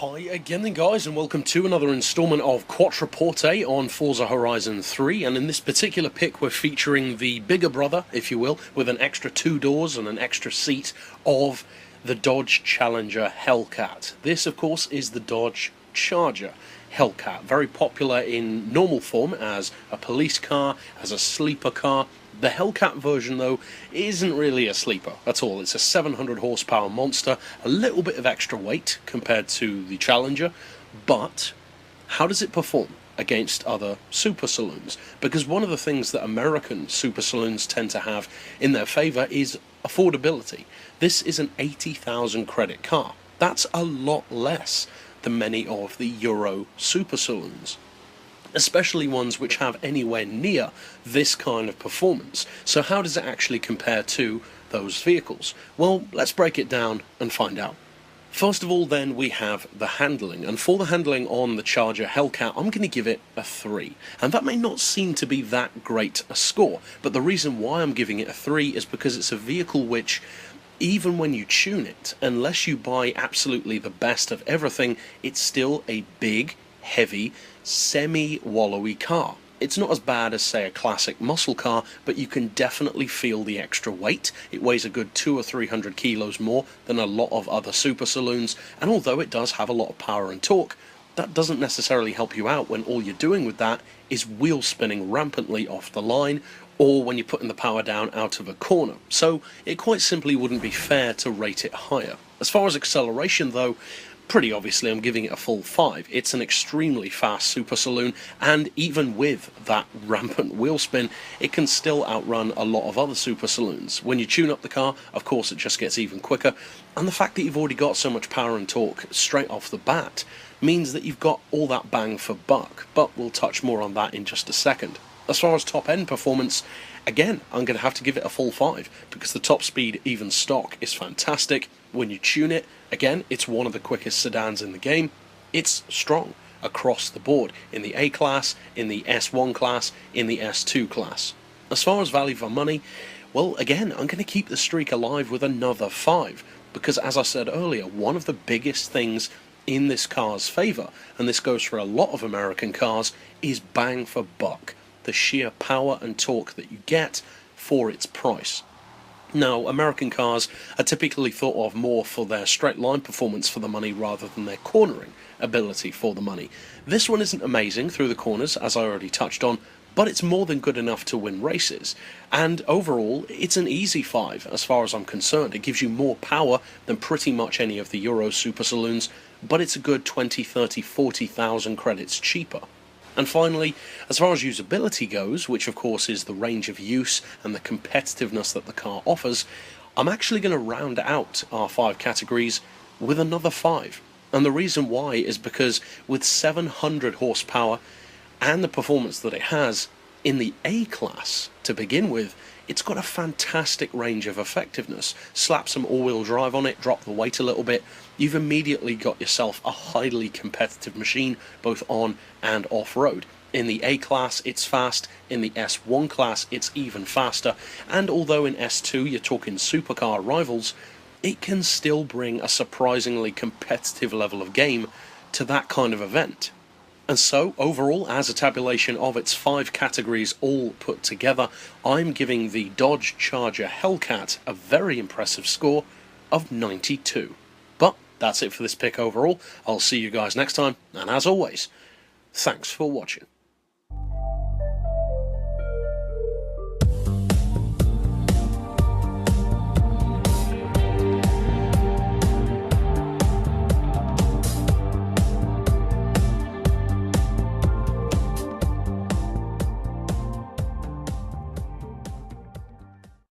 Hi again then guys, and welcome to another installment of Quattroporte on Forza Horizon 3, and in this particular pick we're featuring the bigger brother, if you will, with an extra 2 doors and an extra seat of the Dodge Challenger Hellcat. This of course is the Dodge Charger Hellcat, very popular in normal form as a police car, as a sleeper car. The Hellcat version, though, isn't really a sleeper at all. It's a 700 horsepower monster, a little bit of extra weight compared to the Challenger, but how does it perform against other super saloons? Because one of the things that American super saloons tend to have in their favour is affordability. This is an 80,000 credit car. That's a lot less than many of the Euro super saloons, especially ones which have anywhere near this kind of performance. So how does it actually compare to those vehicles? Well, let's break it down and find out. First of all then, we have the handling, and for the handling on the Charger Hellcat I'm going to give it a 3, and that may not seem to be that great a score, but the reason why I'm giving it a 3 is because it's a vehicle which, even when you tune it, unless you buy absolutely the best of everything, it's still a big, heavy, semi-wallowy car. It's not as bad as, say, a classic muscle car, but you can definitely feel the extra weight. It weighs a good 200 or 300 kilos more than a lot of other super saloons, and although it does have a lot of power and torque, that doesn't necessarily help you out when all you're doing with that is wheel spinning rampantly off the line, or when you're putting the power down out of a corner. So it quite simply wouldn't be fair to rate it higher. As far as acceleration though, pretty obviously I'm giving it a full 5. It's an extremely fast super saloon, and even with that rampant wheel spin, it can still outrun a lot of other super saloons. When you tune up the car, of course it just gets even quicker, and the fact that you've already got so much power and torque straight off the bat means that you've got all that bang for buck, but we'll touch more on that in just a second. As far as top end performance, again, I'm going to have to give it a full 5, because the top speed even stock is fantastic. When you tune it, again, it's one of the quickest sedans in the game. It's strong across the board, in the A class, in the S1 class, in the S2 class. As far as value for money, well, again, I'm going to keep the streak alive with another 5, because as I said earlier, one of the biggest things in this car's favour, and this goes for a lot of American cars, is bang for buck. The sheer power and torque that you get for its price. Now, American cars are typically thought of more for their straight line performance for the money rather than their cornering ability for the money. This one isn't amazing through the corners, as I already touched on, but it's more than good enough to win races. And overall, it's an easy 5 as far as I'm concerned. It gives you more power than pretty much any of the Euro super saloons, but it's a good 20, 30, 40,000 credits cheaper. And finally, as far as usability goes, which of course is the range of use and the competitiveness that the car offers, I'm actually going to round out our 5 categories with another 5. And the reason why is because with 700 horsepower and the performance that it has in the A class to begin with, it's got a fantastic range of effectiveness. Slap some all-wheel drive on it, drop the weight a little bit, you've immediately got yourself a highly competitive machine, both on and off-road. In the A class, it's fast. In the S1 class, it's even faster. And although in S2 you're talking supercar rivals, it can still bring a surprisingly competitive level of game to that kind of event. And so, overall, as a tabulation of its 5 categories all put together, I'm giving the Dodge Charger Hellcat a very impressive score of 92. But that's it for this pick overall. I'll see you guys next time, and as always, thanks for watching.